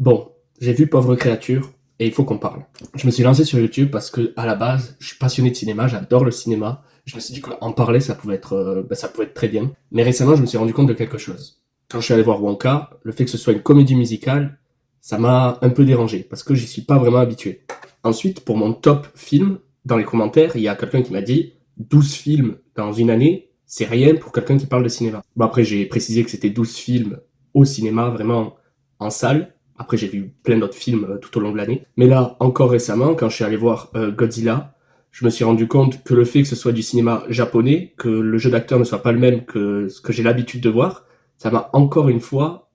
Bon, j'ai vu Pauvre créature et il faut qu'on parle. Je me suis lancé sur YouTube parce que à la base, je suis passionné de cinéma, j'adore le cinéma. Je me suis dit qu'en parler, ça pouvait être très bien. Mais récemment, je me suis rendu compte de quelque chose. Quand je suis allé voir Wonka, le fait que ce soit une comédie musicale, ça m'a un peu dérangé parce que j'y suis pas vraiment habitué. Ensuite, pour mon top film, dans les commentaires, il y a quelqu'un qui m'a dit 12 films dans une année, c'est rien pour quelqu'un qui parle de cinéma. Bon, après, j'ai précisé que c'était 12 films au cinéma, vraiment en salle. Après, j'ai vu plein d'autres films tout au long de l'année. Mais là, encore récemment, quand je suis allé voir Godzilla, je me suis rendu compte que le fait que ce soit du cinéma japonais, que le jeu d'acteur ne soit pas le même que ce que j'ai l'habitude de voir, ça m'a encore une fois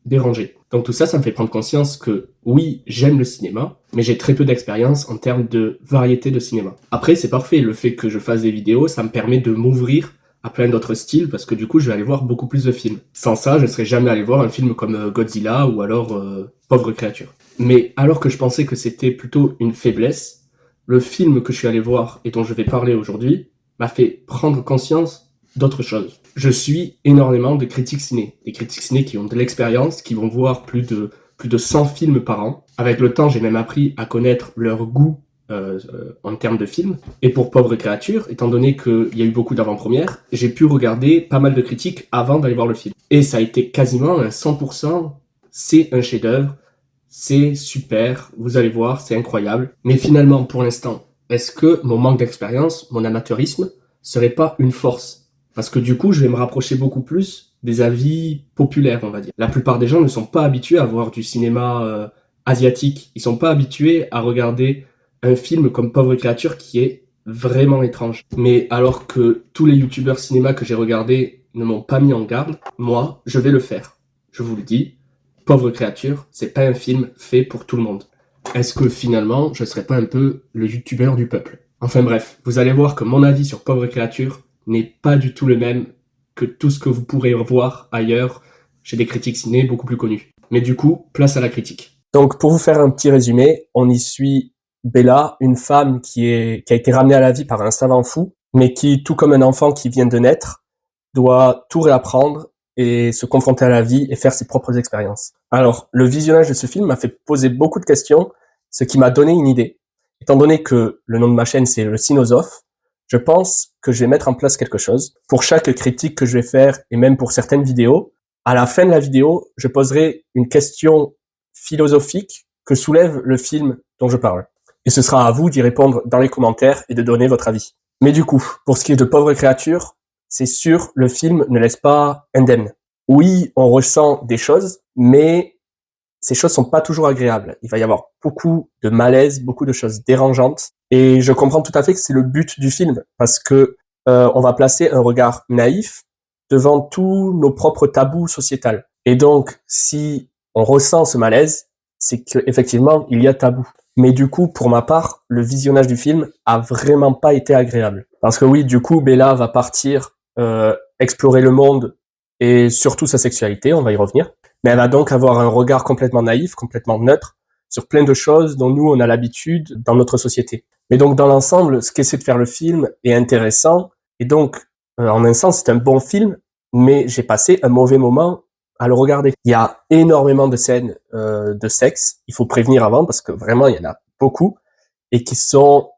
dérangé. Donc tout ça, ça me fait prendre conscience que oui, j'aime le cinéma, mais j'ai très peu d'expérience en termes de variété de cinéma. Après, c'est parfait, le fait que je fasse des vidéos, ça me permet de m'ouvrir à plein d'autres styles, parce que du coup, je vais aller voir beaucoup plus de films. Sans ça, je ne serais jamais allé voir un film comme Godzilla ou alors Pauvre créature. Mais alors que je pensais que c'était plutôt une faiblesse, le film que je suis allé voir et dont je vais parler aujourd'hui m'a fait prendre conscience d'autres choses. Je suis énormément de critiques ciné, des critiques ciné qui ont de l'expérience, qui vont voir plus de 100 films par an. Avec le temps, j'ai même appris à connaître leur goût en termes de films. Et pour Pauvre créature, étant donné qu'il y a eu beaucoup d'avant-premières, j'ai pu regarder pas mal de critiques avant d'aller voir le film. Et ça a été quasiment un 100%, c'est un chef-d'œuvre, c'est super, vous allez voir, c'est incroyable. Mais finalement, pour l'instant, est-ce que mon manque d'expérience, mon amateurisme, serait pas une force? Parce que du coup, je vais me rapprocher beaucoup plus des avis populaires, on va dire. La plupart des gens ne sont pas habitués à voir du cinéma asiatique. Ils sont pas habitués à regarder un film comme Pauvre créature qui est vraiment étrange. Mais alors que tous les youtubeurs cinéma que j'ai regardés ne m'ont pas mis en garde, moi, je vais le faire. Je vous le dis, Pauvre créature, c'est pas un film fait pour tout le monde. Est-ce que finalement, je serais pas un peu le youtubeur du peuple? Enfin bref, vous allez voir que mon avis sur Pauvre créature n'est pas du tout le même que tout ce que vous pourrez voir ailleurs chez des critiques ciné beaucoup plus connus. Mais du coup, place à la critique. Donc pour vous faire un petit résumé, on y suit Bella, une femme qui a été ramenée à la vie par un savant fou, mais qui, tout comme un enfant qui vient de naître, doit tout réapprendre et se confronter à la vie et faire ses propres expériences. Alors, le visionnage de ce film m'a fait poser beaucoup de questions, ce qui m'a donné une idée. Étant donné que le nom de ma chaîne, c'est le Cinosophe, je pense que je vais mettre en place quelque chose. Pour chaque critique que je vais faire, et même pour certaines vidéos, à la fin de la vidéo, je poserai une question philosophique que soulève le film dont je parle. Et ce sera à vous d'y répondre dans les commentaires et de donner votre avis. Mais du coup, pour ce qui est de Pauvre créature, c'est sûr, le film ne laisse pas indemne. Oui, on ressent des choses, mais ces choses sont pas toujours agréables. Il va y avoir beaucoup de malaise, beaucoup de choses dérangeantes. Et je comprends tout à fait que c'est le but du film, parce que on va placer un regard naïf devant tous nos propres tabous sociétals. Et donc, si on ressent ce malaise, c'est qu'effectivement, il y a tabou. Mais du coup, pour ma part, le visionnage du film a vraiment pas été agréable. Parce que oui, du coup, Bella va partir explorer le monde et surtout sa sexualité, on va y revenir. Mais elle va donc avoir un regard complètement naïf, complètement neutre, sur plein de choses dont nous, on a l'habitude dans notre société. Mais donc, dans l'ensemble, ce qu'essaie de faire le film est intéressant. Et donc, en un sens, c'est un bon film, mais j'ai passé un mauvais moment à le regarder. Il y a énormément de scènes de sexe. Il faut prévenir avant, parce que vraiment, il y en a beaucoup. Et qui sont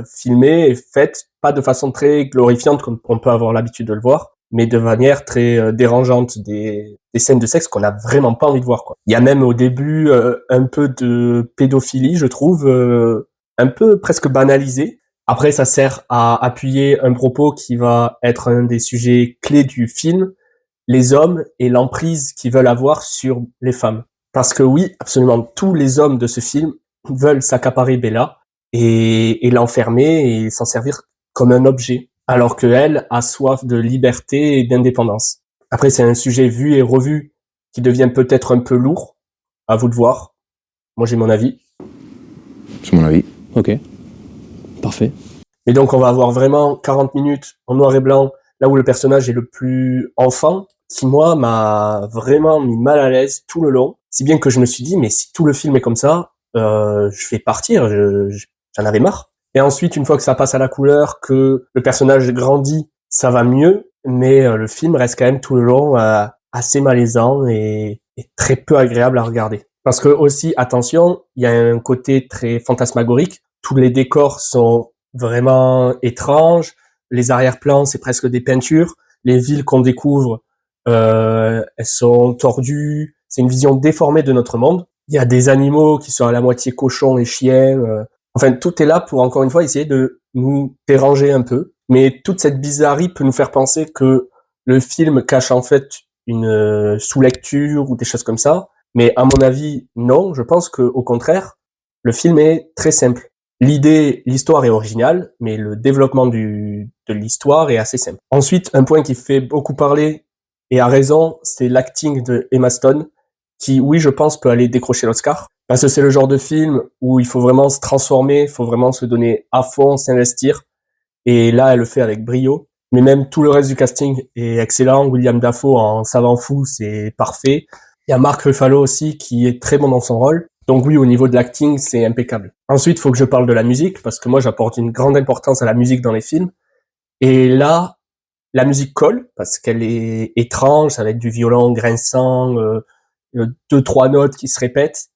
filmées et faites pas de façon très glorifiante, comme on peut avoir l'habitude de le voir, mais de manière très dérangeante, des scènes de sexe qu'on n'a vraiment pas envie de voir, quoi. Il y a même au début un peu de pédophilie, je trouve, un peu presque banalisée. Après, ça sert à appuyer un propos qui va être un des sujets clés du film, les hommes et l'emprise qu'ils veulent avoir sur les femmes. Parce que oui, absolument tous les hommes de ce film veulent s'accaparer Bella et l'enfermer et s'en servir comme un objet, alors qu'elle a soif de liberté et d'indépendance. Après, c'est un sujet vu et revu qui devient peut-être un peu lourd, à vous de voir. Moi, j'ai mon avis. C'est mon avis. Ok. Parfait. Et donc, on va avoir vraiment 40 minutes en noir et blanc, là où le personnage est le plus enfant, qui, moi, m'a vraiment mis mal à l'aise tout le long. Si bien que je me suis dit, mais si tout le film est comme ça, je vais partir, j'en avais marre. Et ensuite, une fois que ça passe à la couleur, que le personnage grandit, ça va mieux, mais le film reste quand même tout le long assez malaisant et très peu agréable à regarder. Parce que aussi, attention, il y a un côté très fantasmagorique. Tous les décors sont vraiment étranges. Les arrière-plans, c'est presque des peintures. Les villes qu'on découvre, elles sont tordues. C'est une vision déformée de notre monde. Il y a des animaux qui sont à la moitié cochons et chiens. Enfin, tout est là pour, encore une fois, essayer de nous déranger un peu. Mais toute cette bizarrerie peut nous faire penser que le film cache en fait une sous-lecture ou des choses comme ça. Mais à mon avis, non. Je pense que, au contraire, le film est très simple. L'histoire est originale, mais le développement de l'histoire est assez simple. Ensuite, un point qui fait beaucoup parler, et a raison, c'est l'acting de Emma Stone, qui, oui, je pense, peut aller décrocher l'Oscar. Parce que c'est le genre de film où il faut vraiment se transformer, il faut vraiment se donner à fond, s'investir. Et là, elle le fait avec brio. Mais même tout le reste du casting est excellent. William Dafoe en savant fou, c'est parfait. Il y a Mark Ruffalo aussi qui est très bon dans son rôle. Donc oui, au niveau de l'acting, c'est impeccable. Ensuite, il faut que je parle de la musique, parce que moi, j'apporte une grande importance à la musique dans les films. Et là, la musique colle, parce qu'elle est étrange, avec du violon grinçant, deux, trois notes qui se répètent.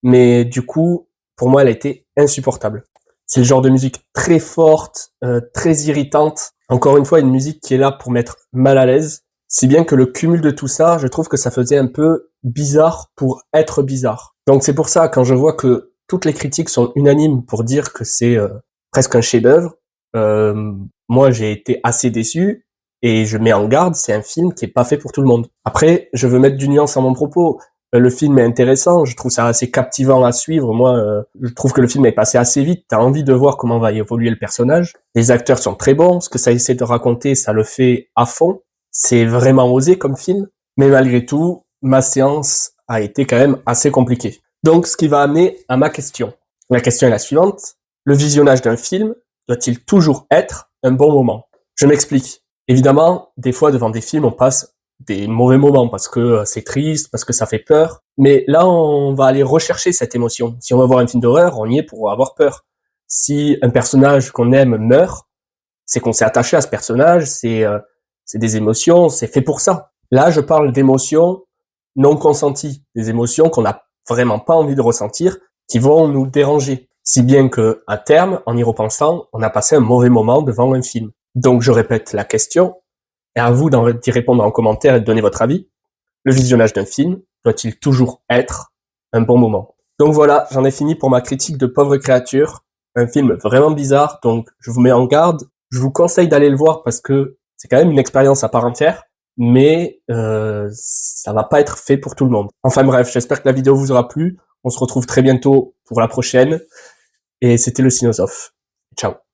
Mais du coup, pour moi, elle a été insupportable. C'est le genre de musique très forte, très irritante. Encore une fois, une musique qui est là pour mettre mal à l'aise. Si bien que le cumul de tout ça, je trouve que ça faisait un peu bizarre pour être bizarre. Donc c'est pour ça, quand je vois que toutes les critiques sont unanimes pour dire que c'est presque un chef-d'œuvre, moi j'ai été assez déçu et je mets en garde, c'est un film qui est pas fait pour tout le monde. Après, je veux mettre du nuance dans mon propos. Le film est intéressant, je trouve ça assez captivant à suivre. Moi, je trouve que le film est passé assez vite. T'as envie de voir comment va évoluer le personnage. Les acteurs sont très bons, ce que ça essaie de raconter, ça le fait à fond. C'est vraiment osé comme film, mais malgré tout, ma séance a été quand même assez compliquée. Donc, ce qui va amener à ma question. La question est la suivante. Le visionnage d'un film doit-il toujours être un bon moment? Je m'explique. Évidemment, des fois, devant des films, on passe des mauvais moments parce que c'est triste, parce que ça fait peur. Mais là, on va aller rechercher cette émotion. Si on va voir un film d'horreur, on y est pour avoir peur. Si un personnage qu'on aime meurt, c'est qu'on s'est attaché à ce personnage, c'est des émotions, c'est fait pour ça. Là, je parle d'émotions non consenties, des émotions qu'on n'a vraiment pas envie de ressentir, qui vont nous déranger. Si bien que, à terme, en y repensant, on a passé un mauvais moment devant un film. Donc, je répète la question, et à vous d'y répondre en commentaire et de donner votre avis. Le visionnage d'un film doit-il toujours être un bon moment? Donc voilà, j'en ai fini pour ma critique de Pauvre créature. Un film vraiment bizarre, donc je vous mets en garde. Je vous conseille d'aller le voir parce que c'est quand même une expérience à part entière, mais ça va pas être fait pour tout le monde. Enfin bref, j'espère que la vidéo vous aura plu. On se retrouve très bientôt pour la prochaine. Et c'était le Cinosophe. Ciao.